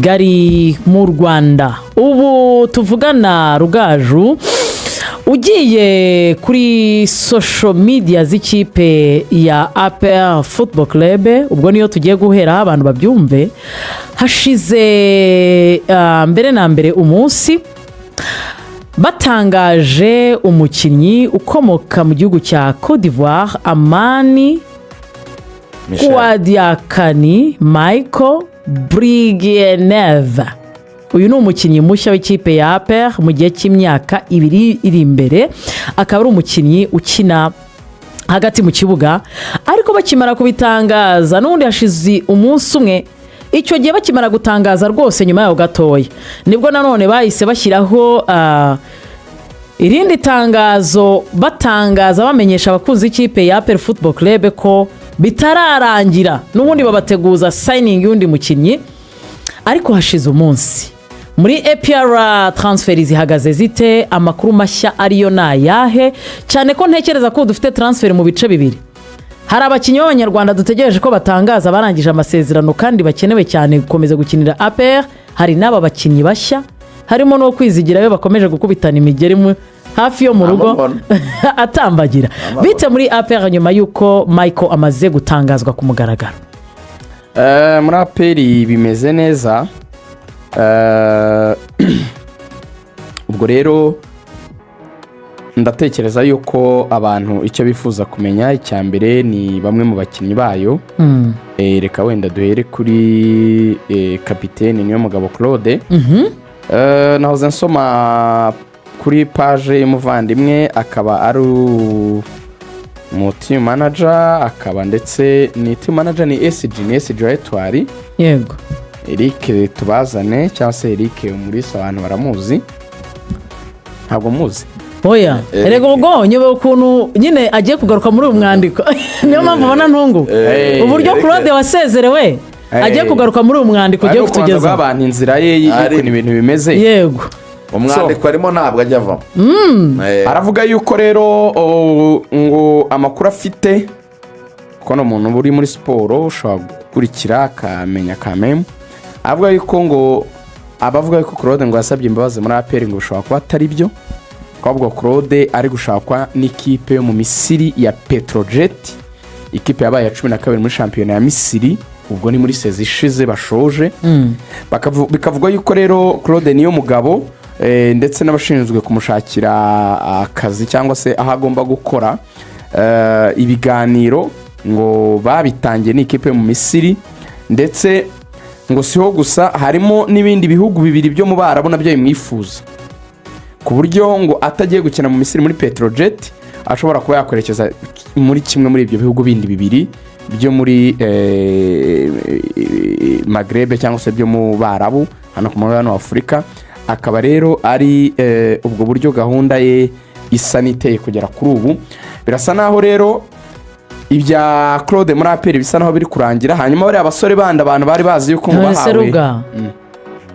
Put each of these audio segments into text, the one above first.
gari mu Rwanda. Ubu tuvugana Rugaju, ugiye kuri social media z'ikipe ya APR Football Club, ubwo niyo tugiye guhera abantu babyumve. Hashize mbere na mbere umunsi batangaje umukinnyi ukomoka mu gihugu cya Côte d'Ivoire, Amani Kouadiakani Michael Brigeneve. Uyu ni umukinnyi mushya w'ikipe ya APR mu gihe cy'imyaka 2 iri imbere. Akaba ari umukinnyi ukina hagati mu kibuga, ariko bakimara kubitangaza n'undi hashize umunsi umwe, icyo gihe bakimara gutangaza rwose nyuma yaho gatoya nibwo nanone bahise bashyiraho irindi tangazo, batangaza bamenyesha abakunzi b'ikipe ya APR Football Club ko bitararangira, n'ubundi babateguza signing y'undi mukinnyi. Ariko hashize umunsi muri APR transfer zihagaze zite, amakuru mashya ariyo nayahe, cyane ko ntekereza ko dufite transfer mu bice bibiri. Hari abakinnyi b'abanyarwanda dutegereje ko batangaza barangije amasezerano kandi bakenewe cyane gukomeza gukinira APR. Hari n'aba bakinnyi bashya, harimo no kwizigira yo bakomeje gukubitana imigeri hafi yo mu rugo atambagira. Bite muri APR nyuma yuko Michael amaze gutangazwa ku mugaragaro? Muri APR bimeze neza. Ubwo rero ndatekereza yuko abantu icyo bifuza kumenya icya mbere ni bamwe mu bakinnyi bayo. Reka wenda duhere kuri kapiteni Niyomugabo Cloude. Nahoze nsoma kuri page y'umuvandimwe, akaba ari mu team manager, akaba ndetse ni team manager ni SG wa Etwari. Yego. Eric tubazane cyangwa se Eric muri abantu baramuzi, ntabwo muzi. Oya, erego ubwo nyebe ukuntu nyine agiye kugaruka muri uyu mwandiko niyo mpamvu ubona ntungu uburyo Claude wasezerewe agiye kugaruka muri uyu mwandiko ugiye kutugeza abantu inzira ye y'uko ibintu bimeze. Yego, umwandiko arimo ntabwo ajya avamo. Aravuga yuko rero ngo amakuru afite ko no muntu uri muri siporo ushobora gukurikira akamenya kameme. Avuga yuko ngo abavuga yuko Claude ngo yasabye imbabazi muri APR ngo ushobora kuba atari byo, kwabwo Claude ari gushakwa n'ikipe yo mu Misiri ya Petrojet, ikipe yabaye ya 12 muri shampiyona ya Misiri, ubwo ni muri sezi ishize bashoje. Bikavuga yuko rero Claude Niyomugabo ndetse n'abashinzwe kumushakira akazi cyangwa se aho agomba gukora ibiganiro ngo babitangiye n'ikipe yo mu Misiri, ndetse ngo siho gusa harimo n'ibindi bihugu bibiri byo mu Barabu nabyo bimwifuza, ku buryo ngo atagiye gukina mu Misiri muri Petrojet ashobora kuba yakwerekeza muri kimwe muri ibyo bihugu bindi bibiri byo muri Maghreb cyangwa se byo mu Barabu hano ku mugabane wa Afurika. Akaba rero ari ubwo buryo gahunda ye isa n'iteye kugera kuri ubu. Birasa naho rero ibya Claude muri APR bisa naho biri kurangira. Hanyuma bari abasore bandi abantu bari bazi yuko ngo bahawe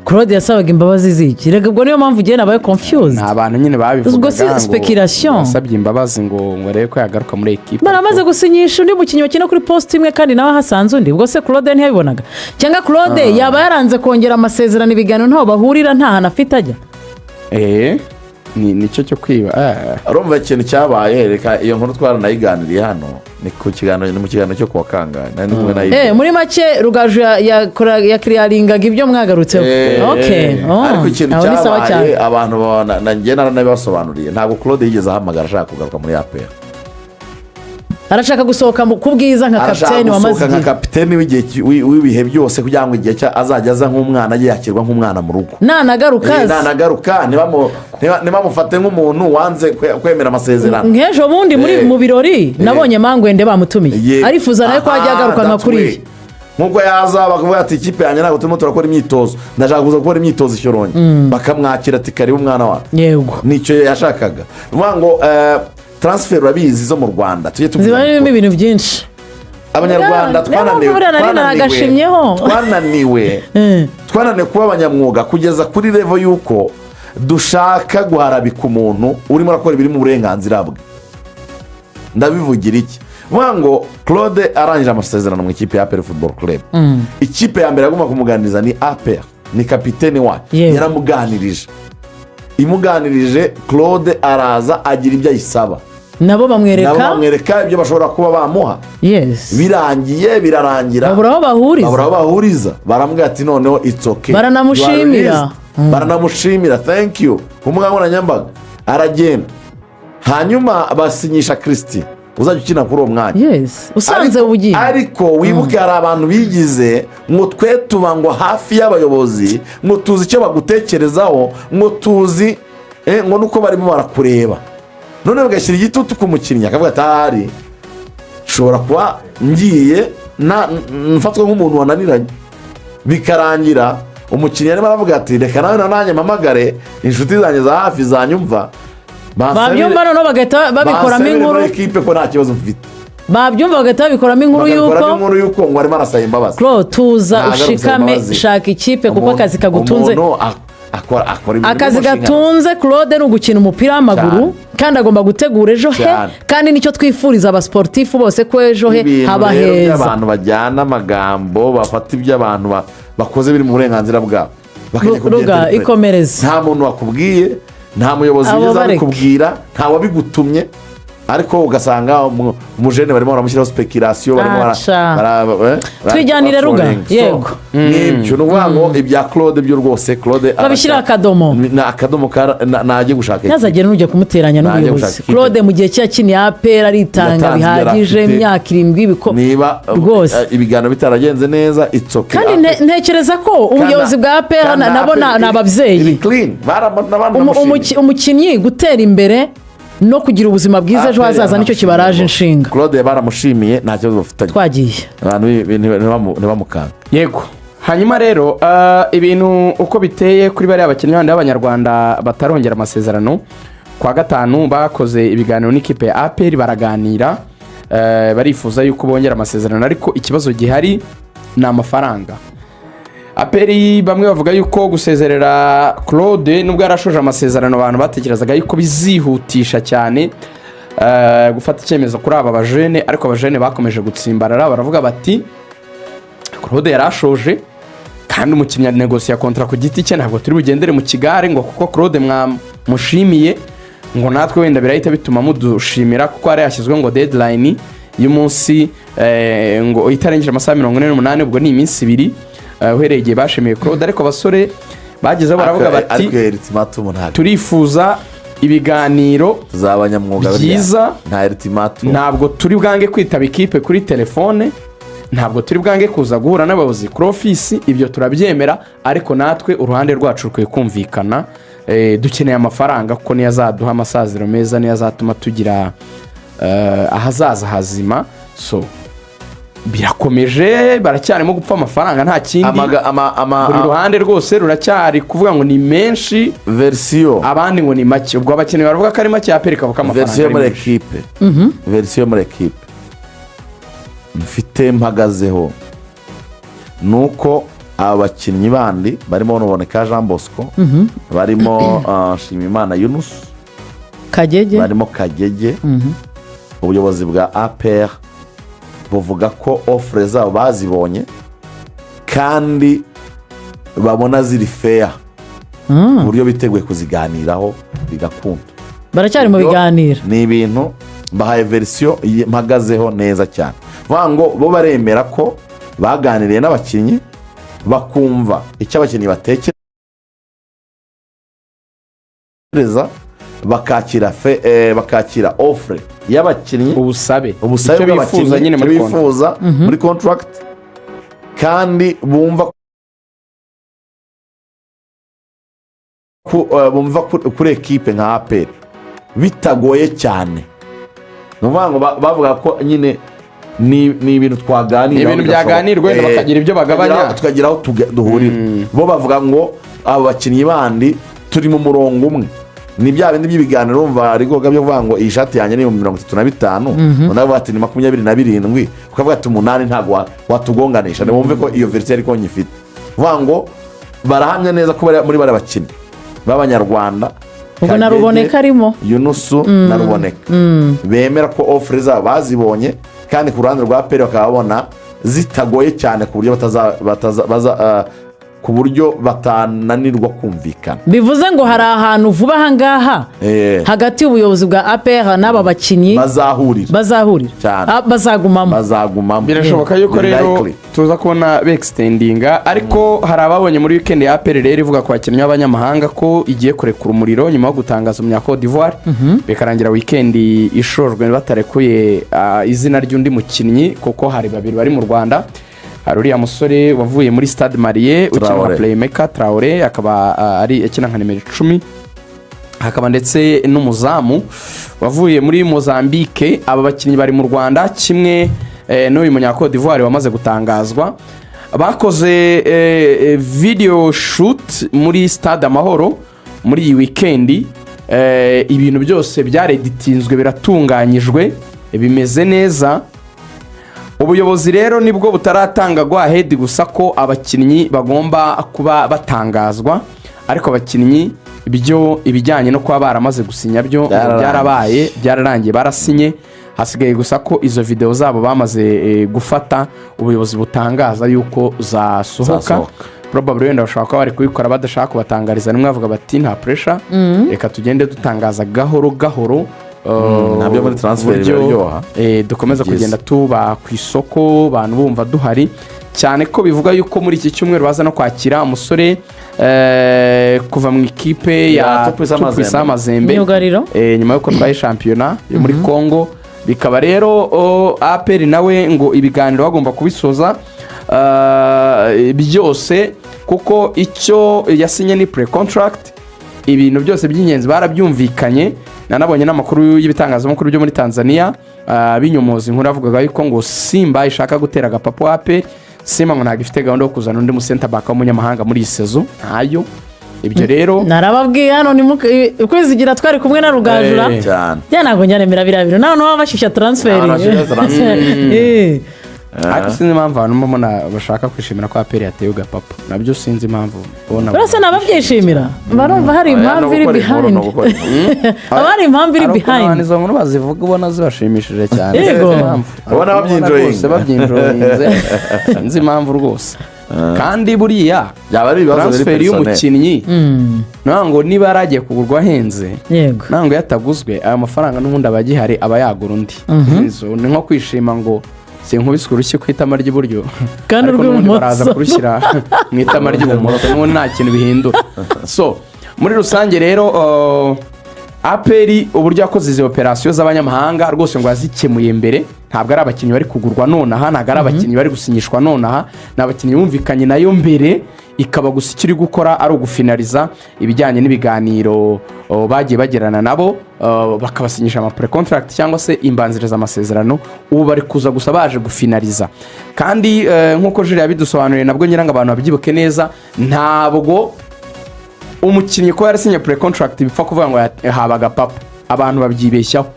Claude yasabaga imbabazi ziki, rega ubwo niyo mpamvu giye nabaye confused. Nta bantu nyine babivugaga ngo speculation yasabye imbabazi ngo rebe ko yagaruka muri equipe. Baramaze gusinyisha undi mukinnyi wakina kuri post imwe kandi nawe hasanze undi. Ubwo se Claude ntiyabibonaga cyangwa Claude yaba yaranze kongera amasezerano ibiganiro ntaho bahurira, nta hana afite ajya? Nicyo cyo kwiba. Arumva ikintu cyabaye, reka iyo nkuru twaranayiganiriye hano ni ku kiganiro, ni mu kiganiro cyo kuwakanga muri make Rugaju ya clearingaga ibyo mwagarutseho. Ariko ikintu cyabaye abantu nanjye nanabibasobanuriye, ntabwo Claude yigeze ahamagara ashaka kugaruka muri APR. Arashaka gusohoka ku bwiza nka kapiteni wamaze nka kapiteni w'ibihe byose kugira ngo igihe azajya aza nk'umwana ajye yakirwa nk'umwana mu rugo. Nanagaruka ntibamufate nk'umuntu wanze kwemera amasezerano. Nk'ejo bundi mu birori nabonye Mangwende bamutumiye, arifuza nawe ko ajya agaruka nka kuriya. Nkuko yaza bakavuga ati ikipe yanjye ntabwo turimo turakora imyitozo, ndashaka kuza gukora imyitozo Shyorongi, bakamwakira ati karibu umwana wawe. Yego, nicyo yashakaga. Vuga ngo transfer urabizi zo mu Rwanda tujye tuvuga ibintu byinshi. Abanyarwanda twananiwe kuba abanyamwuga kugeza kuri level yuko dushaka guharabika umuntu urimo arakora ibiri mu burenganzira bwe. Ndabivugira iki? Vuga ngo Claude arangije amasezerano mu ikipe ya APR Football Club. Ikipe ya mbere agomba kumuganiriza ni APR. ni kapitene wayo Yewe. yaramuganirije imuganirije Claude araza agira ibyo ayisaba nabo bamwereka ibyo bashobora kuba bamuha yes birangiye birarangira babura aho bahuriza baramubwira ati noneho it's okay baranamushimira thank you ku mbuga nkoranyambaga aragenda hanyuma basinyisha Christian uzajya ukina kuri uwo mwanya yes usanze ubugiye ariko wibuke hari abantu bigize ngo twe tuba ngo hafi y'abayobozi ngo tuzi icyo bagutekerezaho ngo tuzi ngo nuko barimo barakureba none bagashyira igitutu ku mukinnyi akavuga ati ahari nshobora kuba ngiye mfatwa nk'umuntu wananiranye bikarangira umukinnyi arimo aravuga ati reka nawe nanjye mpamagare inshuti zanjye za hafi zanyumva babyumva noneho bagahita babikoramo inkuru ko nta kibazo mfite babyumva bagahita babikoramo inkuru y'uko ngo arimo arasaba imbabazi Claude tuza ushikame shaka ikipe kuko akazi kagutunze akazi gatunze Claude ni ugukina umupira w'amaguru kandi agomba gutegura ejo he kandi nicyo twifuriza abasportifu bose ko ejo he haba heza abantu bajyana amagambo bafata ibyo abantu bakoze biri mu burenganzira bwabo ruga ikomereza nta muntu wakubwiye nta muyobozi wigeze abikubwira nta wabigutumye ariko ugasanga umujene barimo baramushyiraho speculation twijyanire ruga yego n'ibyo ni ukuvuga ngo ibya Claude byo rwose Claude babishyira akadomo najye gushaka ntazagere n'ujya kumuteranya n'ubuyobozi Claude mu gihe cyakiniye APR aritanga bihagije imyaka 7 niba rwose ibiganiro bitaragenze neza it's okay kandi ntekereza ko ubuyobozi bwa APR nabo ni ababyeyi umukinnyi gutera imbere no kugira ubuzima bwiza ejo hazaza nicyo kibaraje inshinga Claude baramushimiye nta kibazo bafitanye twagiye abantu ntibamukanga yego hanyuma rero ibintu uko biteye kuri bariya bakinnyi b'abanyarwanda batarongera amasezerano kwa gatanu bakoze ibiganiro n'ikipe ya APR baraganira barifuza yuko bongera amasezerano ariko ikibazo gihari ni amafaranga APR bamwe bavuga yuko gusezerera Claude nubwo yarashoje amasezerano abantu batekerezaga yuko bizihutisha cyane gufata icyemezo kuri aba bajene ariko abajene bakomeje gutsimbarara baravuga bati Claude yarashoje kandi umukinnyi negosiya kontra ku giti cye ntabwo turi bugendere mu kigare ngo kuko Claude mwamushimiye ngo natwe wenda birahita bituma mudushimira kuko hari yashyizwe ngo deadline y'umunsi ngo itarengeje amasaha 48 ubwo ni iminsi 2 uhereye igihe bashimiye Claude ariko abasore bagezeho baravuga bati turifuza ibiganiro byiza ntabwo turi bwange kwitaba ikipe kuri telefone ntabwo turi bwange kuza guhura n'abayobozi kuri ofisi ibyo turabyemera ariko natwe uruhande rwacu rukwiye kumvikana dukeneye amafaranga kuko niyo azaduha amasaziro meza niyo azatuma tugira ahazaza hazima so birakomeje baracyarimo gupfa amafaranga nta kindi buri ruhande rwose ruracyari kuvuga ngo ni menshi verisiyo abandi ngo ni make ubwo abakeneye baravuga ko ari make yapereka kavuga amafaranga verisiyo muri ekipe verisiyo muri ekipe mfite mpagazeho ni uko aba bakinnyi bandi barimo Nuboneka Jean Bosco barimo Nshimiyimana Yunus barimo Kagege ubuyobozi bwa APR buvuga ko offre zabo bazibonye kandi babona ziri fair uburyo biteguye kuziganiraho bigakunda baracyari mu biganiro ni ibintu bahaye verisiyo mpagazeho neza cyane vuga ngo bo baremera ko baganiriye n'abakinnyi bakumva icyo abakinnyi batekereza bakakira offre y'abakinnyi ubusabe bw'abakinnyi bifuza muri contract kandi bumva kuri ekipe nka APR bitagoye cyane ni ukuvuga ngo bavuga ko nyine ni ibintu twaganira ibintu byaganirwa wenda bakagira ibyo bagabanya tukagira aho duhurira bo bavuga ngo abo bakinnyi bandi turi mu murongo umwe ni bya bindi by'ibiganiro umva ariko byo kuvuga ngo iyi shati yanjye ni 35 unavuga bati ni 27 ukavuga ati 8 ntago watugonganisha wumve ko iyo verisiyo ariko nyifite uvuga ngo barahamya neza ko muri bari bakinnyi b'abanyarwanda ubwo na Ruboneka arimo Yunusu na Ruboneka bemera ko offre zabo bazibonye kandi ku ruhande rwa APR bakabona zitagoye cyane ku buryo ku buryo batananirwa kumvikana. bivuze ngo hari ahantu vuba aha ngaha hagati y'ubuyobozi bwa APR n'aba bakinnyi bazahurira cyane. bazagumamo birashoboka yuko rero tuza kubona begisitendinga, ariko hari ababonye muri weekend ya APR rero ivuga ku bakinnyi b'abanyamahanga ko igiye kurekura umuriro nyuma yo gutangaza umunya Cote d'Ivoire, bikarangira weekend ishojwe batarekuye izina ry'undi mukinnyi kuko hari babiri bari mu Rwanda. hari uriya musore wavuye muri Stade Marie ukina nka playmaker Traoré, akaba ari akina nka nimero 10. hakaba ndetse n'umuzamu wavuye muri Mozambique. aba bakinnyi bari mu Rwanda kimwe n'uyu munya Cote d'Ivoire wamaze gutangazwa, bakoze video shoot muri Stade Amahoro muri iyi weekend. Ibintu byose byareditinzwe biratunganyijwe bimeze neza. ubuyobozi rero nibwo butaratanga gwahedi gusa ko abakinnyi bagomba kuba batangazwa, ariko abakinnyi ibijyanye no kuba baramaze gusinya byo byarabaye, byararangiye, barasinye. hasigaye gusa ko izo video zabo bamaze gufata ubuyobozi butangaza yuko zasohoka. probably wenda bashaka ko bari kubikora badashaka kubatangariza, nimwe bavuga bati nta pressure, reka tugende dutangaza gahoro gahoro. nabyo muri transfer biryoha, dukomeza kugenda tuba ku isoko abantu bumva duhari cyane, ko bivuga yuko muri iki cyumweru baza no kwakira umusore kuva mu ikipe ya Tupisa Mazembe nyuma yuko twaye shampiyona yo muri Congo. bikaba rero APR nawe ngo ibiganiro bagomba kubisoza byose, kuko icyo yasinye ni pre-contract, ibintu byose by'ingenzi barabyumvikanye. nanabonye n'amakuru y'ibitangazamakuru byo muri Tanzania binyomoza inkuru avugaga yuko ngo Simba ishaka gutera agapapo APR. Simba ngo ntabwo ifite gahunda yo kuzana undi mu center back w'umunyamahanga muri iyi sezo ntayo. ibyo rero narababwiye hano ni ukwizigira twari kumwe na Rugajura ntabwo nyaremera birabiro nawe baba bashyushya transfer. ariko sinzi impamvu abantu mbona bashaka kwishimira ko APR yatewe gapapo, nabyo sinzi impamvu. urasa nababyishimira barumva hari impamvu iri behind. hari impamvu iri behind. izo nkuru bazivuga ubona zibashimishije cyane. ubona babyinjoyinze sinzi impamvu rwose. kandi buriya transfer y'umukinnyi ntabwo niba aragiye kugurwa ahenze, ntabwo yataguzwe aya mafaranga n'ubundi aba agihari aba yagura undi. ni nko kwishima ngo sinkubiswe urushyi ku itama ry'iburyo kandi urw'ibumoso baraza kurushyira mu itama ry'ibumoso, n'ubu nta kintu bihindura. so muri rusange rero APR uburyo yakoze izi operasiyo z'abanyamahanga rwose ngo yazikemuye mbere. ntabwo ari abakinnyi bari kugurwa nonaha, ntabwo ari abakinnyi bari gusinyishwa nonaha, ni abakinnyi bumvikanye nayo mbere, ikaba gusa ikiri gukora ari ugufinariza ibijyanye n'ibiganiro bagiye bagirana nabo, bakabasinyisha ama pre-contract cyangwa se imbanziriza amasezerano. ubu bari kuza gusa baje gufinariza. kandi nk'uko Jules yabidusobanuriye nabwo nyiranga abantu babyibuke neza, ntabwo umukinnyi ko yarasinye pre-contract bipfa kuvuga ngo yahabaga papa. abantu babyibeshyaho.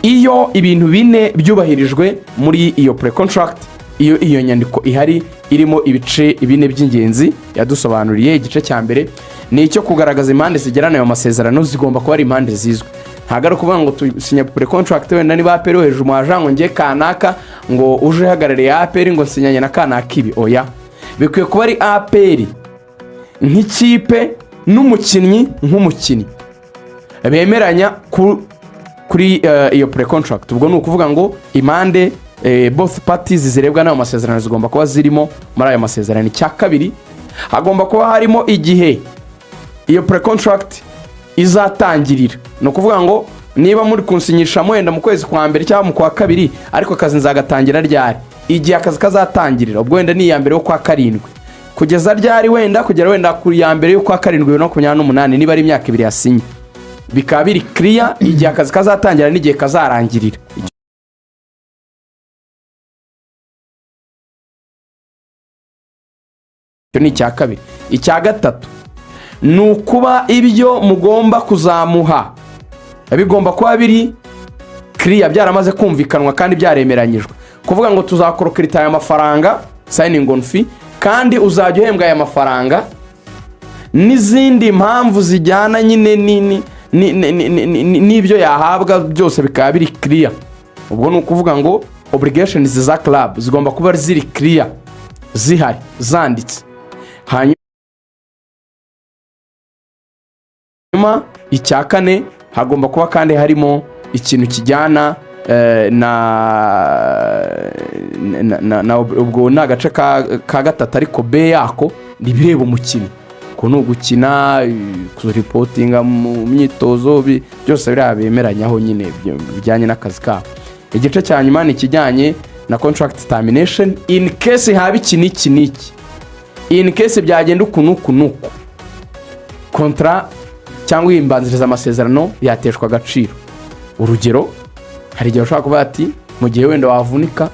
iyo ibintu bine byubahirijwe muri iyo pre-contract, iyo nyandiko ihari irimo ibice bine by'ingenzi yadusobanuriye. igice cya mbere ni icyo kugaragaza impande zigerana ayo masezerano, zigomba kuba ari impande zizwe. ntabwo ari ukuvuga ngo tusinya pre-contract wenda niba APR hejuru mu ajango ngiye kanaka ngo uje hagarariye APR ngo sinyanye na kanaka ibi. oya, bikwiye kuba ari APR nk'ikipe n'umukinnyi nk'umukinnyi bemeranya kuri iyo pre-contract. ubwo ni ukuvuga ngo impande both parties zirebwa n'ayo masezerano zigomba kuba zirimo muri ayo masezerano. icya kabiri, hagomba kuba harimo igihe iyo pre-contract izatangirira. ni ukuvuga ngo niba muri kunsinyisha wenda mu kwezi kwa mbere cyangwa mu kwa kabiri, ariko akazi nzagatangira ryari, igihe akazi kazatangirira ubwo wenda ni iya mbere yo kwa karindwi, kugeza ryari wenda kugera wenda ku ya mbere yo kwa karindwi 2028 niba ari imyaka 2 yasinye, bikaba biri clear igihe akazi kazatangira n'igihe kazarangirira. icyo ni icya kabiri. icya gatatu ni ukuba ibyo mugomba kuzamuha bigomba kuba biri clear, byaramaze kumvikanwa kandi byaremeranyijwe. kuvuga ngo tuzakorokirita aya mafaranga signing on fee, kandi uzajya uhembwa aya mafaranga n'izindi mpamvu zijyana nyine n'ibyo yahabwa byose bikaba biri clear. ubwo ni ukuvuga ngo obligations za club zigomba kuba ziri clear, zihari, zanditse. hanyuma hanyuma icya kane hagomba kuba kandi harimo ikintu kijyana na ubwo ni agace ka gatatu ariko be yako ni ibireba umukino ko ni ugukina kuripotinga mu myitozo byose biriya bemeranyaho nyine bijyanye n'akazi kabo. Igice cya nyuma ni ikijyanye na contract termination in case haba iki n'iki, in case byagenda uku kontra cyangwa imbanziriza amasezerano yateshwa agaciro. Urugero, hari igihe ushobora kuvuga ati mu gihe wenda wavunika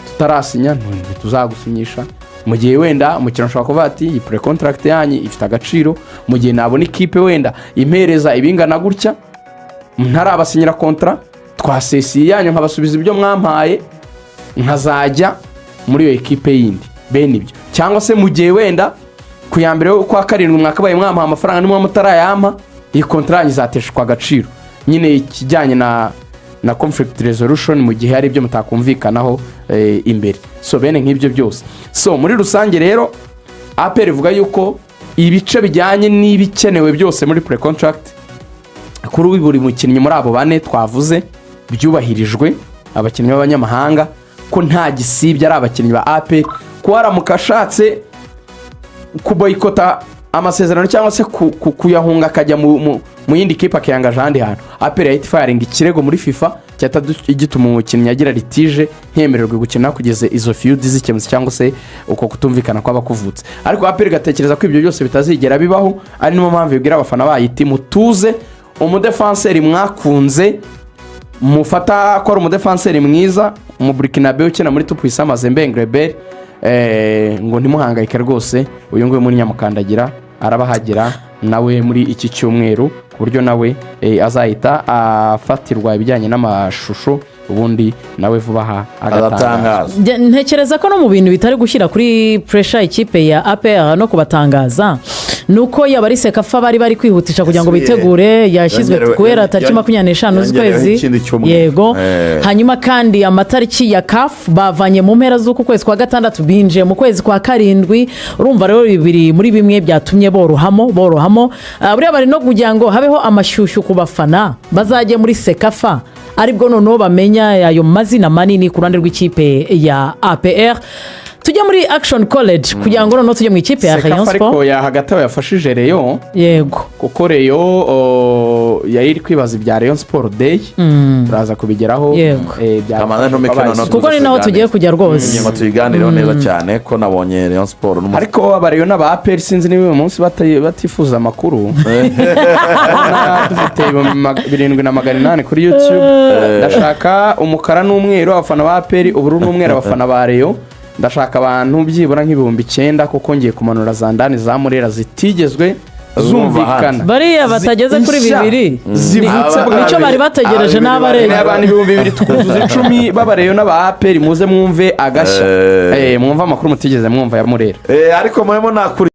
tutarasinya tuzagusinyisha, mu gihe wenda umukino ushobora kuvuga ati iyi pre contract yanyu ifite agaciro, mu gihe nabona ikipe wenda impereza ibingana gutya ntarabasinyira kontra twasesiye yanyu nkabasubiza ibyo mwampaye nkazajya muri iyo ekipe yindi bene ibyo. Cyangwa se mu gihe wenda ku ya mbere kwa karindwi mwakabaye mwampaye amafaranga nimwe mutarayampa, iyi kontra yanyu izateshwa agaciro. Nyine ikijyanye na conflict resolution mu gihe hari ibyo mutakumvikanaho imbere. So bene nk'ibyo byose. So muri rusange rero APR ivuga yuko ibice bijyanye n'ibikenewe byose muri pre contract kuri buri mukinnyi muri abo bane twavuze byubahirijwe. Abakinnyi b'abanyamahanga ko nta gisibye ari abakinnyi ba APR, ko haramuka ashatse kuboyikota amasezerano cyangwa se kuyahunga akajya mu yindi kipe akiyangaje ahandi hantu, APR yahita ifaringa ikirego muri FIFA cyata igituma umukinnyi agira litije ntemererwe gukina kugeza izo field zikemutse cyangwa se uko kutumvikana kw'abakuvutse. Ariko APR gatekereza ko ibyo byose bitazigera bibaho, ari niyo mpamvu ibwira abafana bayiti mutuze, umudefanseri mwakunze mufata ko ari umudefanseri mwiza mu Burkinabe ukina muri Tupuisa Mazembe Ngrebel, ngo ntimuhangayike rwose, uyu nguyu muri Nyamukandagira arabahagera nawe muri iki cyumweru ku buryo nawe azahita afatirwa ibijyanye n'amashusho, ubundi nawe vuba aha agatangaza. Ntekereza ko no mu bintu bitari gushyira kuri pressure ikipe ya APR no kubatangaza nuko yabari Sekafa bari kwihutisha kugira ngo bitegure, yashyizwe guhera tariki 25 z'ukwezi. Yego. Hanyuma kandi amatariki ya CAF bavanye mu mpera z'uku kwezi kwa gatandatu binje mu kwezi kwa karindwi. Urumva rero bibiri muri bimwe byatumye borohamo buriya bari no kugira ngo habeho amashyushyu ku bafana bazaje muri Sekafa, aribwo noneho bamenya ayo mazina manini ku ruhande rw'ikipe ya APR. Tujya muri Action College kugira ngo noneho tujye mu ikipe ya Rayon Sport. Ariko ya hagati yafashije Rayon. Yego. Kuko Rayon yari kwibaza ibya Rayon Sport Day. Turaza kubigeraho. Kuko ni naho tugiye kujya rwose. Nyuma tuyiganireho neza cyane ko nabonye Rayon Sport. Ariko aba Rayon n'aba APR sinzi niba uyu munsi batifuza amakuru. Dufite 7,800 kuri YouTube. Ndashaka umukara n'umweru abafana ba APR, ubururu n'umweru abafana ba Rayon. Ndashaka abantu byibura nk'ibihumbi 9 kuko ngiye kumanura za ndani za Murera zitigezwe zumvikana. Bariya batageze kuri 2 zivutse nicyo bari bategereje n'abarenga abantu 2,000 tukuzuza 10 babareyo n'aba APR muze mwumve agashya. Mwumva amakuru mutigeze mwumva ya Murera. Ariko mwemo nakuri